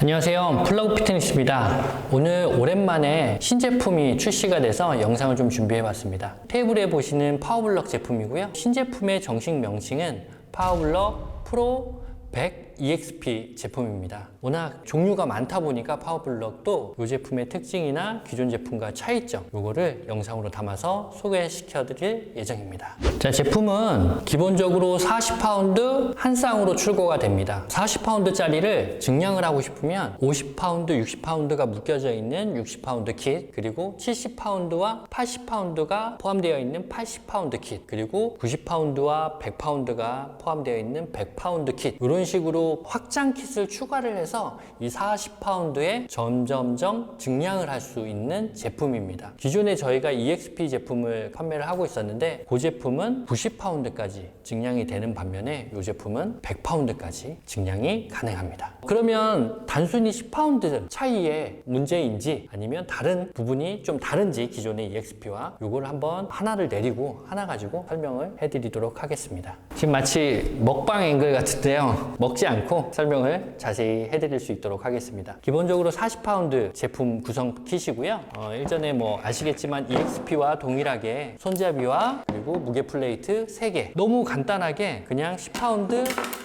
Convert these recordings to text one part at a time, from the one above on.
안녕하세요, 플러그 피트니스입니다. 오늘 오랜만에 신제품이 출시가 돼서 영상을 좀 준비해 봤습니다. 테이블에 보시는 파워블럭 제품이고요. 신제품의 정식 명칭은 파워블럭 프로 100 EXP 제품입니다. 워낙 종류가 많다 보니까 파워블럭도 이 제품의 특징이나 기존 제품과 차이점, 요거를 영상으로 담아서 소개시켜 드릴 예정입니다. 자, 제품은 기본적으로 40파운드 한 쌍으로 출고가 됩니다. 40파운드짜리를 증량을 하고 싶으면 50파운드, 60파운드가 묶여져 있는 60파운드 킷, 그리고 70파운드와 80파운드가 포함되어 있는 80파운드 킷, 그리고 90파운드와 100파운드가 포함되어 있는 100파운드 킷, 이런 식으로 확장 킷을 추가를 해서 이 40파운드에 점점점 증량을 할 수 있는 제품입니다. 기존에 저희가 EXP 제품을 판매를 하고 있었는데 그 제품은 90파운드까지 증량이 되는 반면에 이 제품은 100파운드까지 증량이 가능합니다. 그러면 단순히 10파운드 차이의 문제인지 아니면 다른 부분이 좀 다른지 기존의 EXP와 이걸 한번 하나를 내리고 하나 가지고 설명을 해드리도록 하겠습니다. 지금 마치 먹방 앵글 같은데요. 먹지 않고 설명을 자세히 해드릴 수 있도록 하겠습니다. 기본적으로 40파운드 제품 구성 킷이고요. 일전에 뭐 아시겠지만 EXP와 동일하게 손잡이와 그리고 무게 플레이트 3개, 너무 간단하게 그냥 10파운드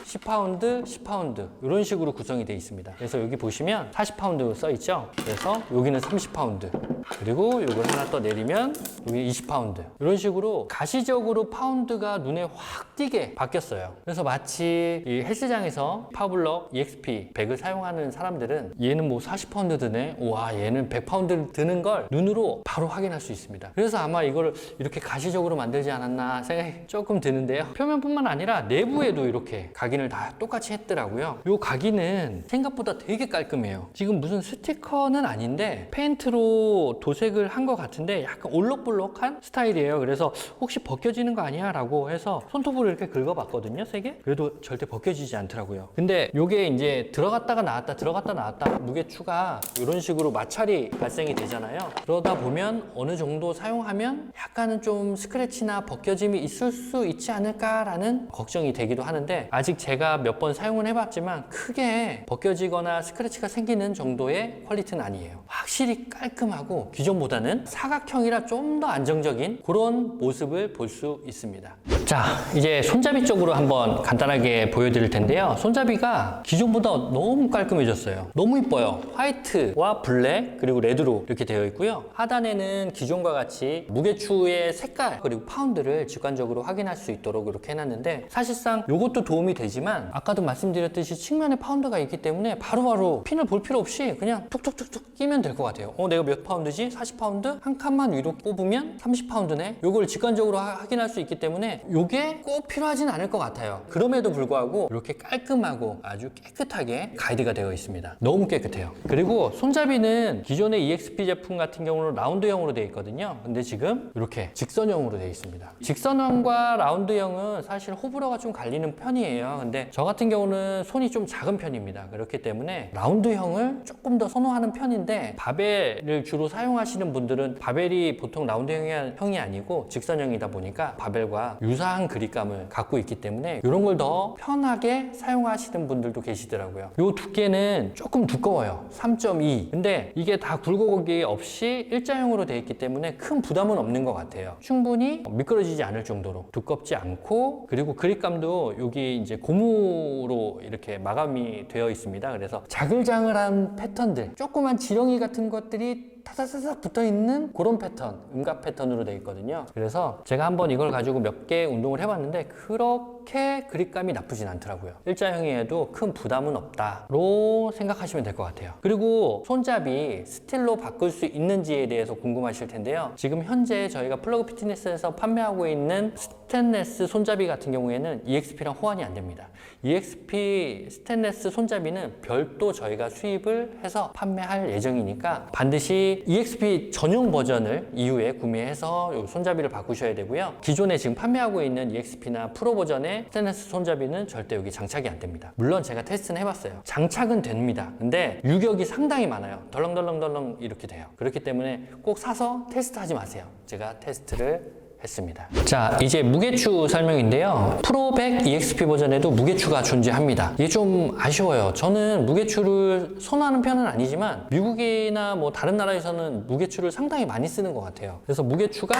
10파운드, 10파운드 이런 식으로 구성이 되어 있습니다. 그래서 여기 보시면 40파운드 써 있죠. 그래서 여기는 30파운드, 그리고 이걸 하나 더 내리면 여기 20파운드, 이런 식으로 가시적으로 파운드가 눈에 확 띄게 바뀌었어요. 그래서 마치 이 헬스장에서 파워블럭 EXP 100을 사용하는 사람들은 얘는 뭐 40파운드 드네, 와 얘는 100파운드 드는 걸 눈으로 바로 확인할 수 있습니다. 그래서 아마 이걸 이렇게 가시적으로 만들지 않았나 생각이 조금 드는데요. 표면뿐만 아니라 내부에도 이렇게 각인을 다 똑같이 했더라고요. 이 각인은 생각보다 되게 깔끔해요. 지금 무슨 스티커는 아닌데 페인트로 도색을 한 것 같은데 약간 올록볼록한 스타일이에요. 그래서 혹시 벗겨지는 거 아니야? 라고 해서 손톱으로 이렇게 긁어봤거든요, 3개? 그래도 절대 벗겨지지 않더라고요. 근데 이게 이제 들어갔다가 나왔다, 들어갔다 나왔다, 무게 추가 이런 식으로 마찰이 발생이 되잖아요. 그러다 보면 어느 정도 사용하면 약간은 좀 스크래치나 벗겨짐이 있을 수 있지 않을까라는 걱정이 되기도 하는데, 아직 제가 몇 번 사용을 해봤지만 크게 벗겨지거나 스크래치가 생기는 정도의 퀄리티는 아니에요. 확실히 깔끔하고 기존보다는 사각형이라 좀 더 안정적인 그런 모습을 볼 수 있습니다. 자, 이제 손잡이 쪽으로 한번 간단하게 보여드릴 텐데요. 손잡이가 기존보다 너무 깔끔해졌어요. 너무 이뻐요. 화이트와 블랙 그리고 레드로 이렇게 되어 있고요. 하단에는 기존과 같이 무게추의 색깔 그리고 파운드를 직관적으로 확인할 수 있도록 이렇게 해놨는데, 사실상 이것도 도움이 되지만 아까도 말씀드렸듯이 측면에 파운드가 있기 때문에 바로바로 핀을 볼 필요 없이 그냥 툭툭툭툭 끼면 될 것 같아요. 내가 몇 파운드지? 40파운드? 한 칸만 위로 뽑으면 30파운드네? 이걸 직관적으로 확인할 수 있기 때문에 이게 꼭 필요하진 않을 것 같아요. 그럼에도 불구하고 이렇게 깔끔하고 아주 깨끗하게 가이드가 되어 있습니다. 너무 깨끗해요. 그리고 손잡이는 기존의 EXP 제품 같은 경우는 라운드형으로 되어 있거든요. 근데 지금 이렇게 직선형으로 되어 있습니다. 직선형과 라운드형은 사실 호불호가 좀 갈리는 편이에요. 근데 저 같은 경우는 손이 좀 작은 편입니다. 그렇기 때문에 라운드형을 조금 더 선호하는 편인데, 바벨을 주로 사용하시는 분들은 바벨이 보통 라운드형이 아니고 직선형이다 보니까 바벨과 유사한 그립감을 갖고 있기 때문에 이런 걸 더 편하게 사용하시는 분들도 계시더라고요. 이 두께는 조금 두꺼워요. 3.2. 근데 이게 다 굴곡이 없이 일자형으로 되어 있기 때문에 큰 부담은 없는 것 같아요. 충분히 미끄러지지 않을 정도로 두껍지 않고, 그리고 그립감도 여기 이제 고무로 이렇게 마감이 되어 있습니다. 그래서 자글자글한 패턴들, 조그만 지렁이 같은 것들이 타사사삭 붙어있는 그런 패턴, 음각 패턴으로 되어 있거든요. 그래서 제가 한번 이걸 가지고 몇 개 운동을 해봤는데 그렇게 그립감이 나쁘진 않더라고요. 일자형이어도 큰 부담은 없다로 생각하시면 될 것 같아요. 그리고 손잡이 스틸로 바꿀 수 있는지에 대해서 궁금하실 텐데요. 지금 현재 저희가 플러그 피트니스에서 판매하고 있는 스테인레스 손잡이 같은 경우에는 EXP랑 호환이 안 됩니다. EXP 스테인레스 손잡이는 별도 저희가 수입을 해서 판매할 예정이니까 반드시 EXP 전용 버전을 이후에 구매해서 이 손잡이를 바꾸셔야 되고요. 기존에 지금 판매하고 있는 EXP나 프로 버전의 스테인레스 손잡이는 절대 여기 장착이 안 됩니다. 물론 제가 테스트는 해봤어요. 장착은 됩니다. 근데 유격이 상당히 많아요. 덜렁덜렁덜렁 이렇게 돼요. 그렇기 때문에 꼭 사서 테스트하지 마세요. 제가 테스트를 했습니다. 자, 이제 무게추 설명인데요. 프로 100 EXP 버전에도 무게추가 존재합니다. 이게 좀 아쉬워요. 저는 무게추를 선호하는 편은 아니지만 미국이나 뭐 다른 나라에서는 무게추를 상당히 많이 쓰는 것 같아요. 그래서 무게추가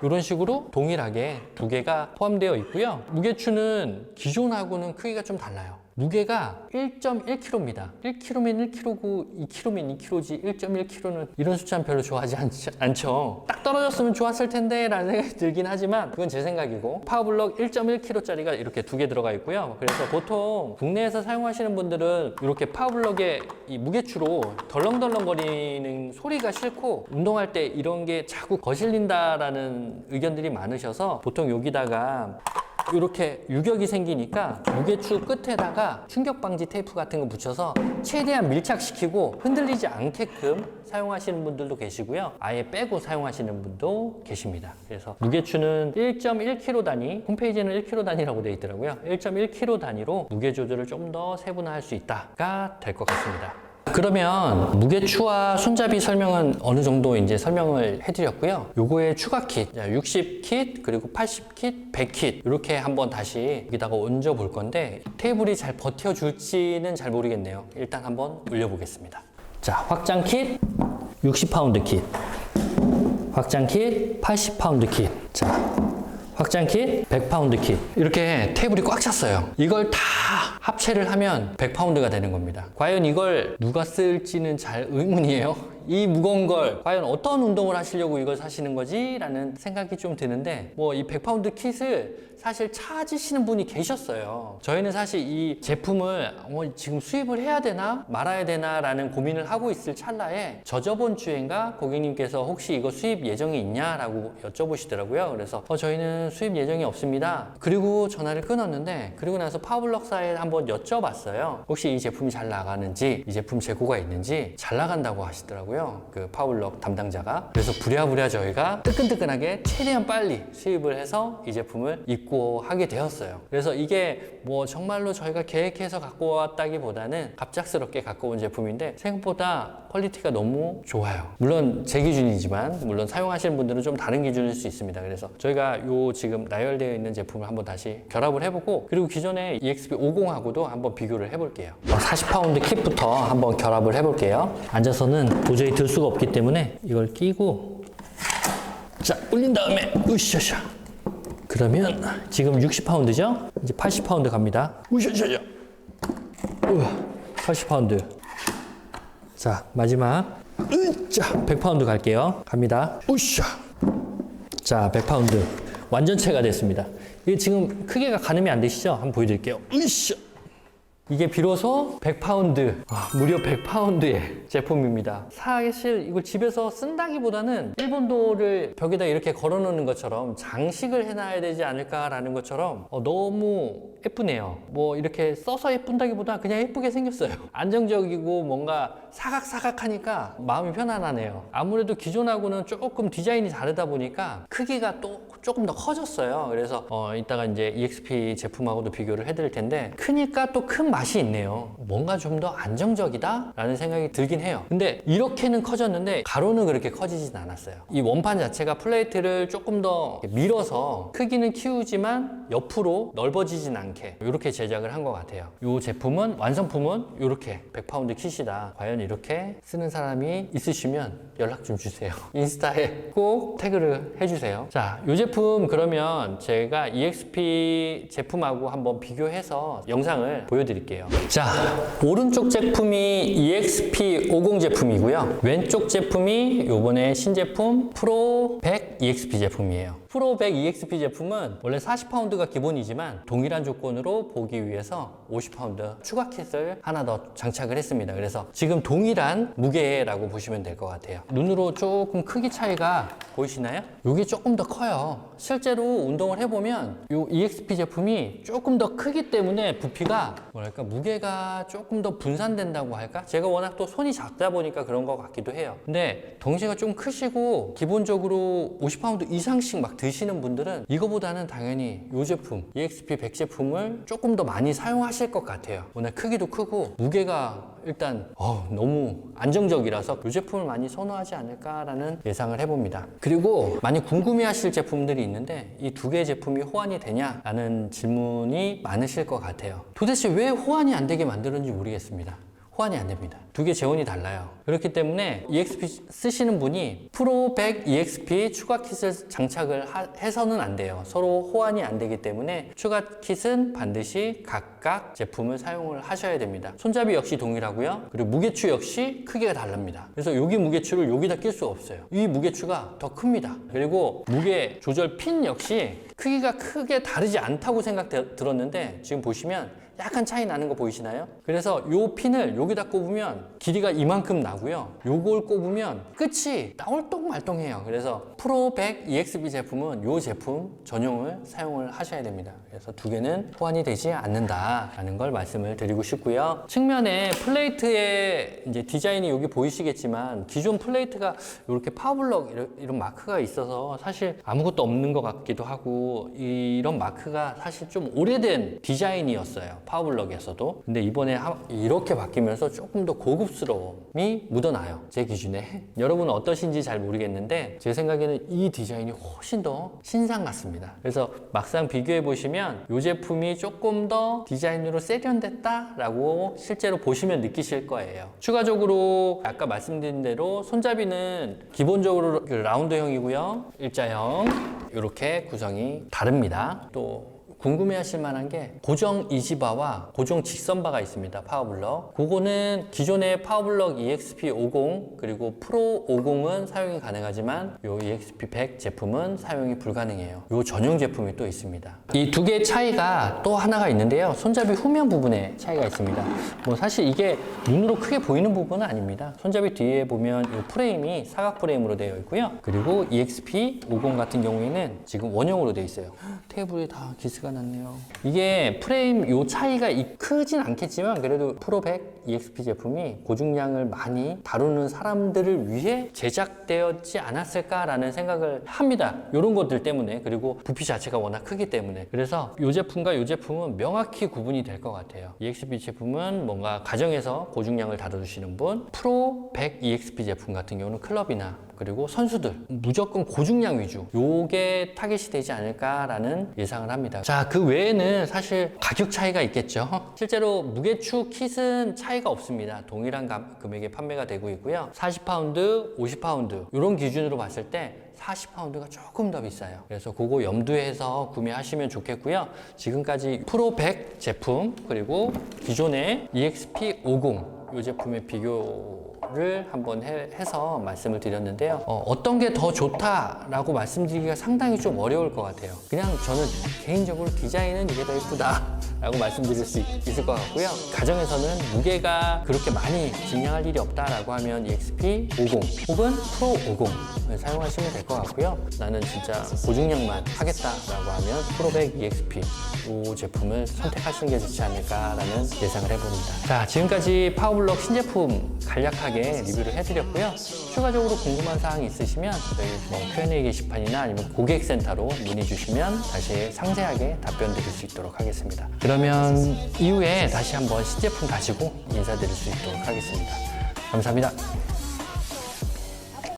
이런 식으로 동일하게 두 개가 포함되어 있고요. 무게추는 기존하고는 크기가 좀 달라요. 무게가 1.1kg입니다. 1kg면 1kg고 2kg면 2kg지 1.1kg는 이런 숫자는 별로 좋아하지 않죠. 딱 떨어졌으면 좋았을 텐데 라는 생각이 들긴 하지만 그건 제 생각이고, 파워블럭 1.1kg짜리가 이렇게 두 개 들어가 있고요. 그래서 보통 국내에서 사용하시는 분들은 이렇게 파워블럭에 이 무게추로 덜렁덜렁 거리는 소리가 싫고 운동할 때 이런 게 자꾸 거슬린다라는 의견들이 많으셔서 보통 여기다가 이렇게 유격이 생기니까 무게추 끝에다가 충격 방지 테이프 같은 거 붙여서 최대한 밀착시키고 흔들리지 않게끔 사용하시는 분들도 계시고요. 아예 빼고 사용하시는 분도 계십니다. 그래서 무게추는 1.1kg 단위, 홈페이지에는 1kg 단위라고 되어 있더라고요. 1.1kg 단위로 무게 조절을 좀 더 세분화할 수 있다가 될 것 같습니다. 그러면 무게추와 손잡이 설명은 어느 정도 이제 설명을 해드렸고요. 요거의 추가 킷, 60킷, 그리고 80킷, 100킷 이렇게 한번 다시 여기다가 얹어 볼 건데 테이블이 잘 버텨줄지는 잘 모르겠네요. 일단 한번 올려보겠습니다. 자, 확장 킷, 60파운드 킷, 확장 킷, 80파운드 킷, 자, 확장 킷, 100파운드 킷. 이렇게 테이블이 꽉 찼어요. 이걸 다 합체를 하면 100파운드가 되는 겁니다. 과연 이걸 누가 쓸지는 잘 의문이에요. 이 무거운 걸 과연 어떤 운동을 하시려고 이걸 사시는 거지? 라는 생각이 좀 드는데, 뭐 이 100파운드 킷을 사실 찾으시는 분이 계셨어요. 저희는 사실 이 제품을 지금 수입을 해야 되나 말아야 되나 라는 고민을 하고 있을 찰나에 저저번 주엔가 고객님께서 혹시 이거 수입 예정이 있냐 라고 여쭤보시더라고요. 그래서 저희는 수입 예정이 없습니다. 그리고 전화를 끊었는데, 그리고 나서 파워블럭사에 한번 여쭤봤어요. 혹시 이 제품이 잘 나가는지, 이 제품 재고가 있는지. 잘 나간다고 하시더라고요, 그 파워블럭 담당자가. 그래서 부랴부랴 저희가 뜨끈뜨끈하게 최대한 빨리 수입을 해서 이 제품을 입고 하게 되었어요. 그래서 이게 뭐 정말로 저희가 계획해서 갖고 왔다기보다는 갑작스럽게 갖고 온 제품인데 생각보다 퀄리티가 너무 좋아요. 물론 제 기준이지만 물론 사용하시는 분들은 좀 다른 기준일 수 있습니다. 그래서 저희가 요 지금 나열되어 있는 제품을 한번 다시 결합을 해보고, 그리고 기존의 EXP50하고도 한번 비교를 해볼게요. 40파운드 킷부터 한번 결합을 해볼게요. 앉아서는 도저히 들 수가 없기 때문에 이걸 끼고, 자, 올린 다음에 으쌰쌰. 그러면 지금 60파운드죠? 이제 80파운드 갑니다. 으쌰쌰. 80파운드. 자, 마지막. 자, 100파운드 갈게요. 갑니다. 으쌰. 자, 100파운드. 완전체가 됐습니다. 이게 지금 크기가 가늠이 안 되시죠? 한번 보여드릴게요. 으쌰. 이게 비로소 100파운드, 무려 100파운드의 제품입니다. 사실 이걸 집에서 쓴다기보다는 일본도를 벽에다 이렇게 걸어 놓는 것처럼 장식을 해놔야 되지 않을까라는 것처럼 너무 예쁘네요. 뭐 이렇게 써서 예쁜다기보다 그냥 예쁘게 생겼어요. 안정적이고 뭔가 사각사각하니까 마음이 편안하네요. 아무래도 기존하고는 조금 디자인이 다르다 보니까 크기가 또 조금 더 커졌어요. 그래서 이따가 이제 EXP 제품하고도 비교를 해드릴 텐데, 크니까 또 큰 맛이 있네요. 뭔가 좀 더 안정적이다 라는 생각이 들긴 해요. 근데 이렇게는 커졌는데 가로는 그렇게 커지진 않았어요. 이 원판 자체가 플레이트를 조금 더 밀어서 크기는 키우지만 옆으로 넓어지진 않게 이렇게 제작을 한 것 같아요. 이 제품은 완성품은 이렇게 100파운드 킷이다. 과연 이렇게 쓰는 사람이 있으시면 연락 좀 주세요. 인스타에 꼭 태그를 해주세요. 자, 이 제품 그러면 제가 EXP 제품하고 한번 비교해서 영상을 보여드릴게요. 자, 오른쪽 제품이 EXP50 제품이고요. 왼쪽 제품이 요번에 신제품 프로 100 EXP 제품이에요. 프로 100 EXP 제품은 원래 40파운드가 기본이지만 동일한 조건으로 보기 위해서 50파운드 추가 킷을 하나 더 장착을 했습니다. 그래서 지금 동일한 무게라고 보시면 될 것 같아요. 눈으로 조금 크기 차이가 보이시나요? 이게 조금 더 커요. 실제로 운동을 해보면 이 EXP 제품이 조금 더 크기 때문에 부피가 뭐랄까 무게가 조금 더 분산된다고 할까? 제가 워낙 또 손이 작다 보니까 그런 것 같기도 해요. 근데 덩치가 좀 크시고 기본적으로 50파운드 이상씩 막 드시는 분들은 이거보다는 당연히 이 제품 EXP100 제품을 조금 더 많이 사용하실 것 같아요. 워낙 크기도 크고 무게가 일단 너무 안정적이라서 이 제품을 많이 선호하지 않을까라는 예상을 해봅니다. 그리고 많이 궁금해하실 제품들이 있는데 이 두 개의 제품이 호환이 되냐라는 질문이 많으실 것 같아요. 도대체 왜 호환이 안 되게 만들었는지 모르겠습니다. 호환이 안 됩니다. 두 개 재원이 달라요. 그렇기 때문에 EXP 쓰시는 분이 프로 100 EXP 추가 킷을 장착을 해서는 안 돼요. 서로 호환이 안 되기 때문에 추가 킷은 반드시 각각 제품을 사용을 하셔야 됩니다. 손잡이 역시 동일하고요. 그리고 무게추 역시 크기가 다릅니다. 그래서 여기 무게추를 여기다 낄 수가 없어요. 이 무게추가 더 큽니다. 그리고 무게 조절 핀 역시 크기가 크게 다르지 않다고 들었는데 지금 보시면 약간 차이 나는 거 보이시나요? 그래서 요 핀을 여기다 꼽으면 길이가 이만큼 나고요. 요걸 꼽으면 끝이 나올똥말똥해요. 그래서 프로 100 EXP 제품은 요 제품 전용을 사용을 하셔야 됩니다. 그래서 두 개는 호환이 되지 않는다라는 걸 말씀을 드리고 싶고요. 측면에 플레이트의 이제 디자인이 여기 보이시겠지만 기존 플레이트가 이렇게 파워블럭 이런 마크가 있어서 사실 아무것도 없는 것 같기도 하고 이런 마크가 사실 좀 오래된 디자인이었어요. 파워블럭에서도. 근데 이번에 이렇게 바뀌면서 조금 더 고급스러움이 묻어나요. 제 기준에. 여러분은 어떠신지 잘 모르겠는데 제 생각에는 이 디자인이 훨씬 더 신상 같습니다. 그래서 막상 비교해 보시면 이 제품이 조금 더 디자인으로 세련됐다라고 실제로 보시면 느끼실 거예요. 추가적으로 아까 말씀드린 대로 손잡이는 기본적으로 라운드형이고요. 일자형 이렇게 구성이 다릅니다. 또 궁금해 하실 만한 게 고정 이지바와 고정 직선바가 있습니다. 파워블럭. 그거는 기존의 파워블럭 EXP50 그리고 프로 50은 사용이 가능하지만 요 EXP100 제품은 사용이 불가능해요. 요 전용 제품이 또 있습니다. 이 두 개의 차이가 또 하나가 있는데요. 손잡이 후면 부분에 차이가 있습니다. 뭐 사실 이게 눈으로 크게 보이는 부분은 아닙니다. 손잡이 뒤에 보면 이 프레임이 사각 프레임으로 되어 있고요. 그리고 EXP50 같은 경우에는 지금 원형으로 되어 있어요. 테이블에 다 기스가 났네요. 이게 프레임 요 차이가 크진 않겠지만 그래도 프로 100 EXP 제품이 고중량을 많이 다루는 사람들을 위해 제작되었지 않았을까라는 생각을 합니다. 이런 것들 때문에. 그리고 부피 자체가 워낙 크기 때문에. 그래서 이 제품과 이 제품은 명확히 구분이 될 것 같아요. EXP 제품은 뭔가 가정에서 고중량을 다루시는 분, 프로 100 EXP 제품 같은 경우는 클럽이나 그리고 선수들 무조건 고중량 위주 요게 타겟이 되지 않을까라는 예상을 합니다. 자, 그 외에는 사실 가격 차이가 있겠죠. 실제로 무게추 킷은 차이가 없습니다. 동일한 금액에 판매가 되고 있고요. 40파운드, 50파운드 이런 기준으로 봤을 때 40파운드가 조금 더 비싸요. 그래서 그거 염두해서 구매하시면 좋겠고요. 지금까지 프로 100 제품 그리고 기존의 EXP50 이 제품의 비교를 한번 해서 말씀을 드렸는데요. 어떤 게 더 좋다라고 말씀드리기가 상당히 좀 어려울 것 같아요. 그냥 저는 개인적으로 디자인은 이게 더 예쁘다 라고 말씀드릴 수 있을 것 같고요. 가정에서는 무게가 그렇게 많이 증량할 일이 없다라고 하면 EXP50 혹은 프로 50을 사용하시면 될 것 같고요. 나는 진짜 고중량만 하겠다라고 하면 프로 100 EXP 이 제품을 선택하시는 게 좋지 않을까라는 예상을 해봅니다. 자, 지금까지 파워블럭 신제품 간략하게 리뷰를 해드렸고요. 추가적으로 궁금한 사항이 있으시면 저희 Q&A 게시판이나 아니면 고객센터로 문의 주시면 다시 상세하게 답변 드릴 수 있도록 하겠습니다. 그러면 이후에 다시 한번 신제품 가지고 인사드릴 수 있도록 하겠습니다. 감사합니다.